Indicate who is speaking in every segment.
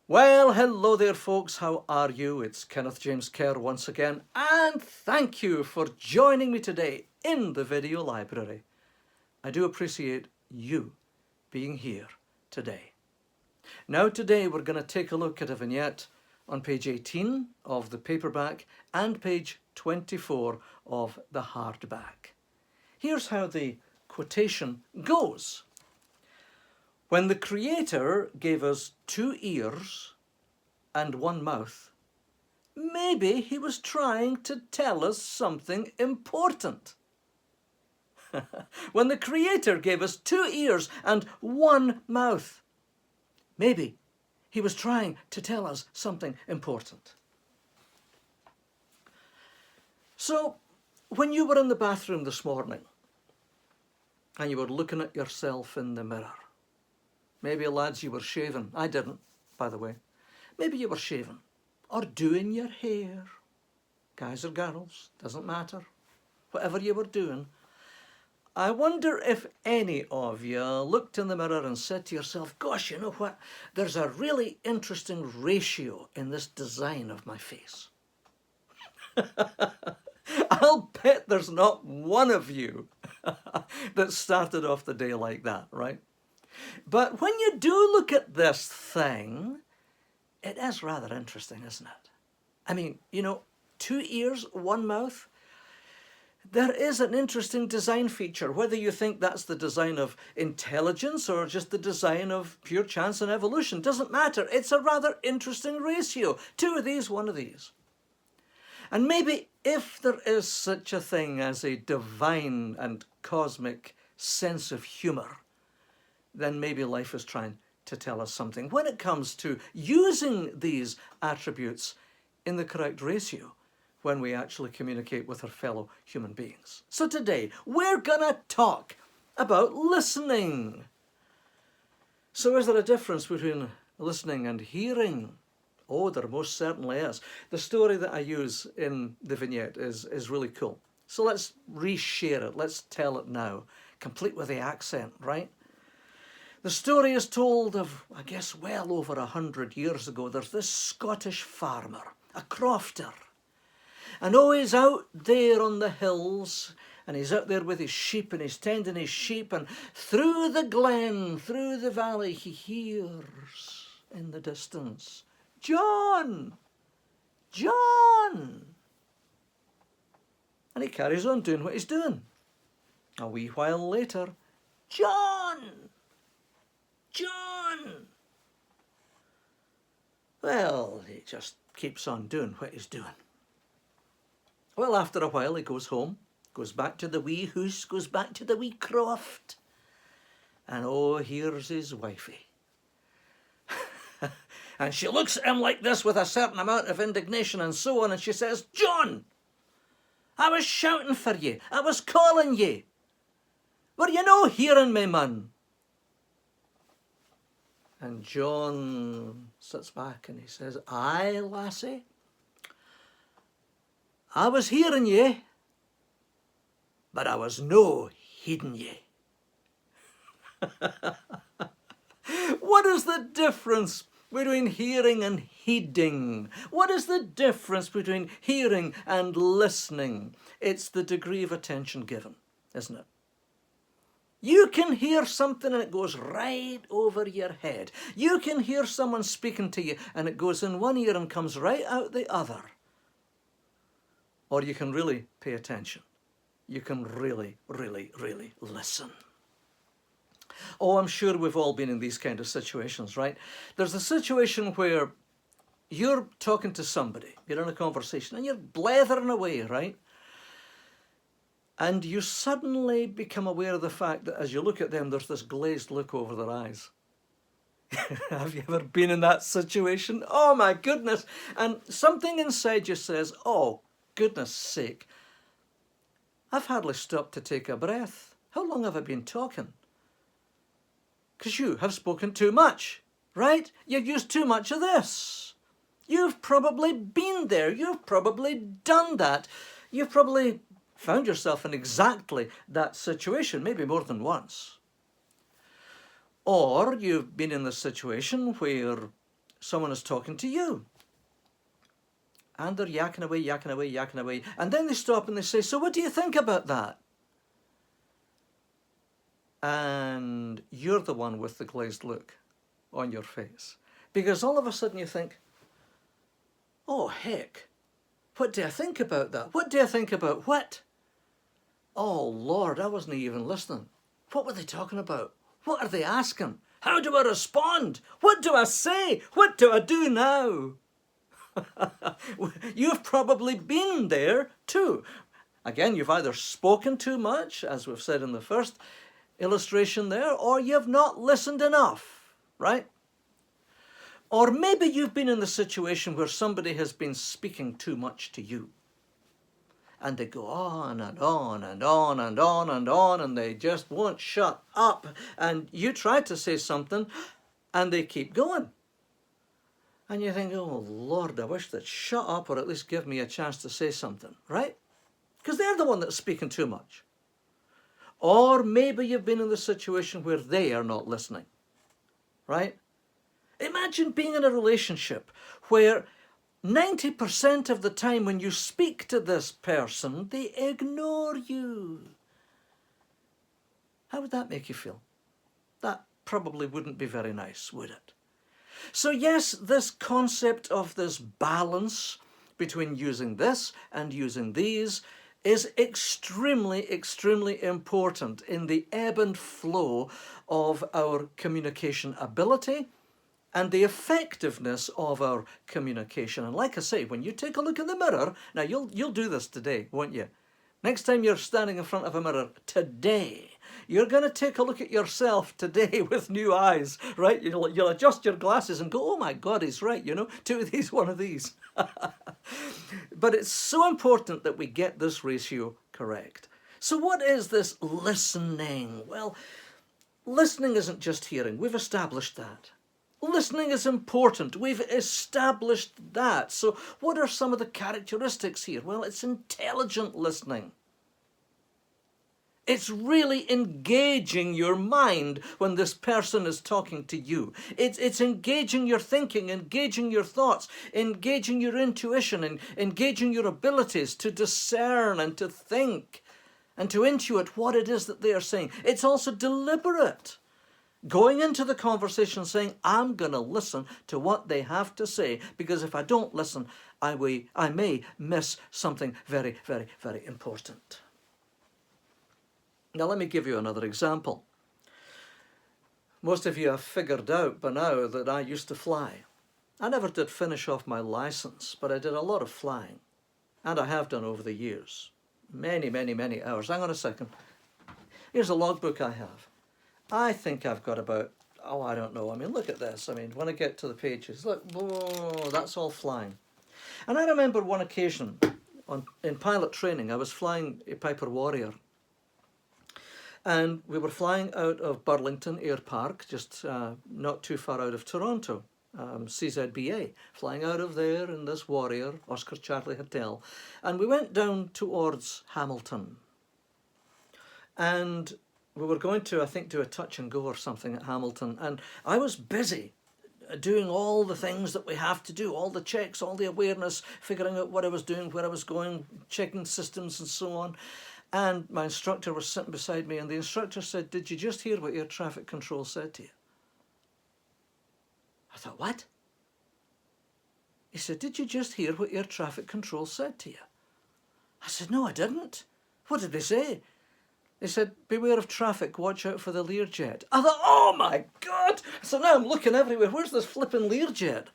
Speaker 1: Well, hello there, folks. How are you? It's Kenneth James Kerr once again, and thank you for joining me today in the video library. I do appreciate you being here today. Now, today we're going to take a look at a vignette on page 18 of the paperback and page 24 of the hardback. Here's how the quotation goes. When the Creator gave us 2 ears and 1 mouth, maybe he was trying to tell us something important. When the Creator gave us 2 ears and 1 mouth, maybe he was trying to tell us something important. So, when you were in the bathroom this morning and you were looking at yourself in the mirror, maybe, lads, you were shaving. I didn't, by the way. Maybe you were shaving or doing your hair. Guys or girls, doesn't matter. Whatever you were doing. I wonder if any of you looked in the mirror and said to yourself, gosh, you know what? There's a really interesting ratio in this design of my face. I'll bet there's not one of you that started off the day like that, right? But when you do look at this thing, it is rather interesting, isn't it? I mean, 2 ears, 1 mouth. There is an interesting design feature, whether you think that's the design of intelligence or just the design of pure chance and evolution. Doesn't matter. It's a rather interesting ratio. 2 of these, 1 of these. And maybe if there is such a thing as a divine and cosmic sense of humor, then maybe life is trying to tell us something when it comes to using these attributes in the correct ratio when we actually communicate with our fellow human beings. So today, we're gonna talk about listening. So is there a difference between listening and hearing? Oh, there most certainly is. The story that I use in the vignette is really cool. So let's reshare it. Let's tell it now, complete with the accent, right? The story is told of, I guess, well over 100 years ago. There's this Scottish farmer, a crofter. And he's out there on the hills, and he's out there with his sheep, and he's tending his sheep, and through the glen, through the valley, he hears in the distance, John! John! And he carries on doing what he's doing. A wee while later, John! John! Well, he just keeps on doing what he's doing. Well, after a while, he goes home, goes back to the wee house, goes back to the wee croft. And here's his wifey. And she looks at him like this with a certain amount of indignation and so on, and she says, John, I was shouting for you. I was calling you. Were you no hearing me, man? And John sits back and he says, aye, lassie, I was hearing ye, but I was no heeding ye. What is the difference between hearing and heeding? What is the difference between hearing and listening? It's the degree of attention given, isn't it? You can hear something and it goes right over your head. You can hear someone speaking to you and it goes in one ear and comes right out the other. Or you can really pay attention. You can really, really, really listen. Oh, I'm sure we've all been in these kind of situations, right? There's a situation where you're talking to somebody, you're in a conversation, and you're blethering away, right? And you suddenly become aware of the fact that as you look at them, there's this glazed look over their eyes. Have you ever been in that situation? Oh my goodness. And something inside you says, oh, goodness sake, I've hardly stopped to take a breath. How long have I been talking? Because you have spoken too much, right? You've used too much of this. You've probably been there. You've probably done that. You've probably found yourself in exactly that situation, maybe more than once. Or you've been in the situation where someone is talking to you. And they're yakking away, yakking away, yakking away. And then they stop and they say, so what do you think about that? And you're the one with the glazed look on your face. Because all of a sudden you think, oh, heck, what do I think about that? What do I think about what? Oh, Lord, I wasn't even listening. What were they talking about? What are they asking? How do I respond? What do I say? What do I do now? You've probably been there too. Again, you've either spoken too much, as we've said in the first illustration there, or you've not listened enough, right? Or maybe you've been in the situation where somebody has been speaking too much to you. And they go on and on and on and on and on, and they just won't shut up. And you try to say something, and they keep going. And you think, oh, Lord, I wish they'd shut up or at least give me a chance to say something, right? Because they're the one that's speaking too much. Or maybe you've been in the situation where they are not listening, right? Imagine being in a relationship where 90% of the time when you speak to this person, they ignore you. How would that make you feel? That probably wouldn't be very nice, would it? So yes, this concept of this balance between using this and using these is extremely, extremely important in the ebb and flow of our communication ability and the effectiveness of our communication. And like I say, when you take a look in the mirror, now you'll do this today, won't you? Next time you're standing in front of a mirror today, you're going to take a look at yourself today with new eyes, right? You'll adjust your glasses and go, oh my God, he's right, you know, 2 of these, 1 of these. But it's so important that we get this ratio correct. So what is this listening? Well, listening isn't just hearing. We've established that. Listening is important. We've established that. So what are some of the characteristics here? Well, it's intelligent listening. It's really engaging your mind when this person is talking to you. It's engaging your thinking, engaging your thoughts, engaging your intuition, and engaging your abilities to discern and to think and to intuit what it is that they are saying. It's also deliberate. Going into the conversation saying, I'm going to listen to what they have to say, because if I don't listen, I may miss something very, very, very important. Now, let me give you another example. Most of you have figured out by now that I used to fly. I never did finish off my license, but I did a lot of flying. And I have done over the years. Many, many, many hours. Hang on a second. Here's a logbook I have. I think I've got about, I don't know. I mean, look at this. I mean, when I get to the pages, look, whoa, that's all flying. And I remember one occasion in pilot training, I was flying a Piper Warrior. And we were flying out of Burlington Air Park, just not too far out of Toronto, CZBA, flying out of there in this Warrior, Oscar Charlie Hotel. And we went down towards Hamilton. And we were going to, I think, do a touch and go or something at Hamilton. And I was busy doing all the things that we have to do, all the checks, all the awareness, figuring out what I was doing, where I was going, checking systems and so on. And my instructor was sitting beside me, and the instructor said, did you just hear what air traffic control said to you? I thought, what? He said, did you just hear what air traffic control said to you? I said, no, I didn't. What did they say? They said, beware of traffic, watch out for the Learjet. I thought, oh my God! So now I'm looking everywhere. Where's this flipping Learjet?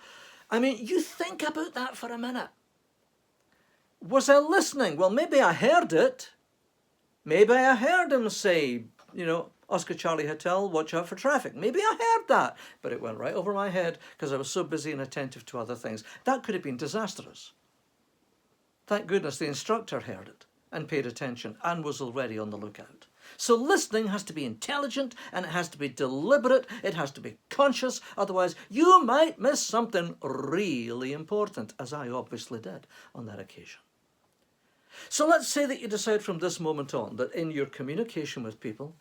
Speaker 1: I mean, you think about that for a minute. Was I listening? Well, maybe I heard it. Maybe I heard him say, you know, Oscar Charlie Hotel, watch out for traffic. Maybe I heard that, but it went right over my head because I was so busy and attentive to other things. That could have been disastrous. Thank goodness the instructor heard it and paid attention and was already on the lookout. So listening has to be intelligent and it has to be deliberate. It has to be conscious. Otherwise, you might miss something really important, as I obviously did on that occasion. So let's say that you decide from this moment on that in your communication with people,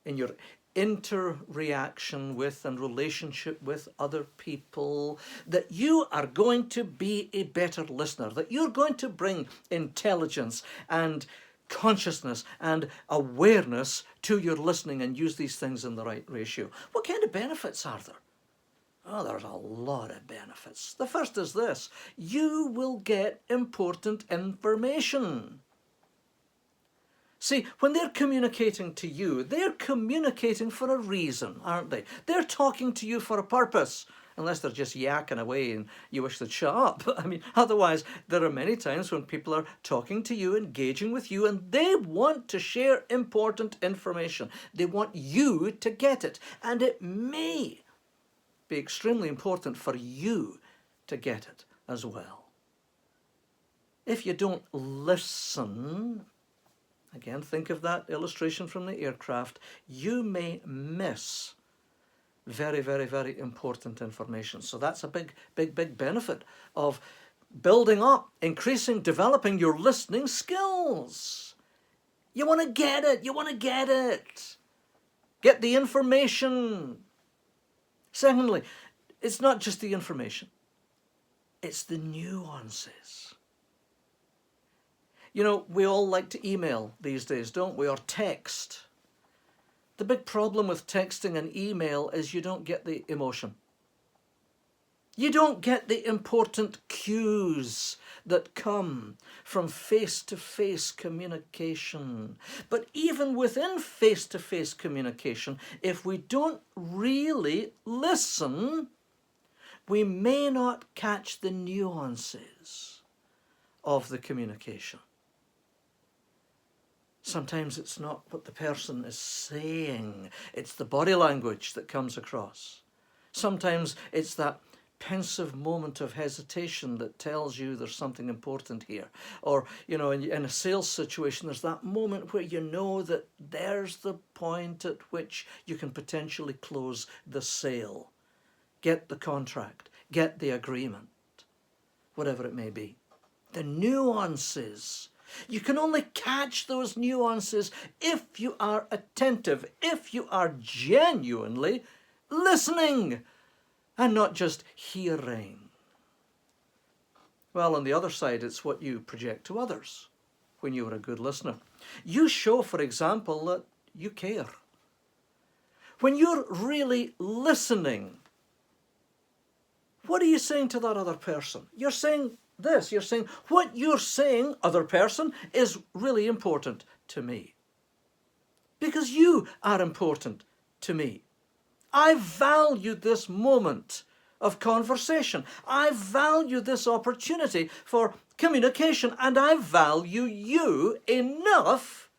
Speaker 1: in your interreaction with and relationship with other people, that you are going to be a better listener, that you're going to bring intelligence and consciousness and awareness to your listening and use these things in the right ratio. What kind of benefits are there? Oh, there's a lot of benefits. The first is this: you will get important information. See, when they're communicating to you, they're communicating for a reason, aren't they? They're talking to you for a purpose, unless they're just yakking away and you wish they'd shut up. I mean, otherwise, there are many times when people are talking to you, engaging with you, and they want to share important information. They want you to get it, and it may be extremely important for you to get it as well. If you don't listen, again, think of that illustration from the aircraft, you may miss very, very, very important information. So that's a big, big, big benefit of building up, increasing, developing your listening skills. You want to get it. You want to get it. Get the information. Secondly, it's not just the information. It's the nuances. You know, we all like to email these days, don't we? Or text. The big problem with texting and email is you don't get the emotion. You don't get the important cues that come from face-to-face communication. But even within face-to-face communication, if we don't really listen, we may not catch the nuances of the communication. Sometimes it's not what the person is saying, it's the body language that comes across. Sometimes it's that pensive moment of hesitation that tells you there's something important here. Or, you know, in a sales situation, there's that moment where you know that there's the point at which you can potentially close the sale, get the contract, get the agreement, whatever it may be. The nuances. You can only catch those nuances if you are attentive, if you are genuinely listening and not just hearing. Well, on the other side, it's what you project to others when you are a good listener. You show, for example, that you care. When you're really listening, what are you saying to that other person? You're saying this, you're saying, what you're saying, other person, is really important to me. Because you are important to me. I value this moment of conversation. I value this opportunity for communication, and I value you enough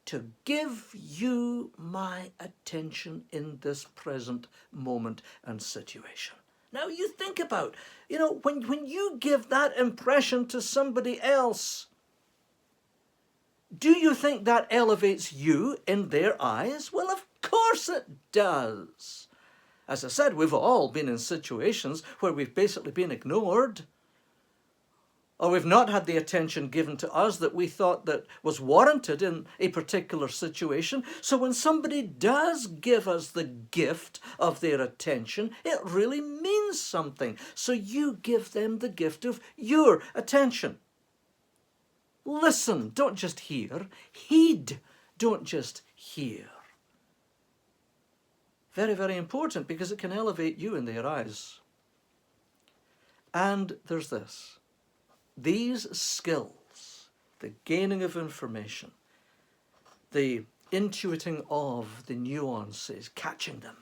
Speaker 1: to give you my attention in this present moment and situation. Now you think about, you know, when you give that impression to somebody else, do you think that elevates you in their eyes? Well, of course it does. As I said, we've all been in situations where we've basically been ignored, or we've not had the attention given to us that we thought that was warranted in a particular situation. So when somebody does give us the gift of their attention, it really means something. So you give them the gift of your attention. Listen, don't just hear. Heed, don't just hear. Very, very important, because it can elevate you in their eyes. And there's this. These skills, the gaining of information, the intuiting of the nuances, catching them,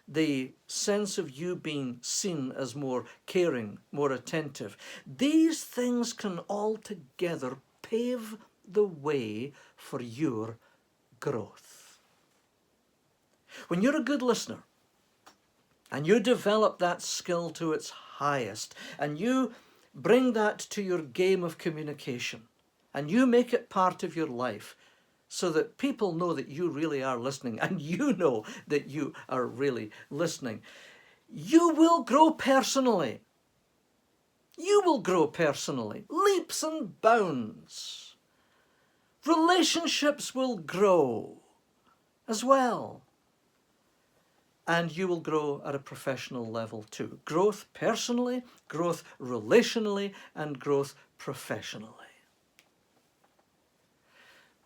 Speaker 1: the sense of you being seen as more caring, more attentive, these things can all together pave the way for your growth. When you're a good listener and you develop that skill to its highest, and you bring that to your game of communication, and you make it part of your life so that people know that you really are listening, and you know that you are really listening, you will grow personally. You will grow personally, leaps and bounds. Relationships will grow as well. and you will grow at a professional level too. Growth personally, growth relationally, and growth professionally.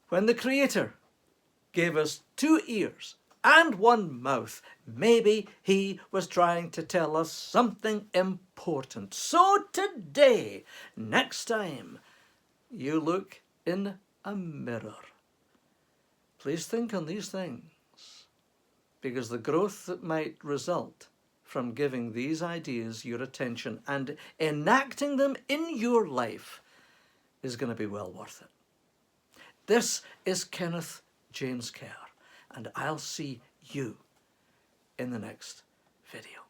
Speaker 1: When the Creator gave us 2 ears and 1 mouth, maybe he was trying to tell us something important. So today, next time you look in a mirror, please think on these things, because the growth that might result from giving these ideas your attention and enacting them in your life is going to be well worth it. This is Kenneth James Kerr, and I'll see you in the next video.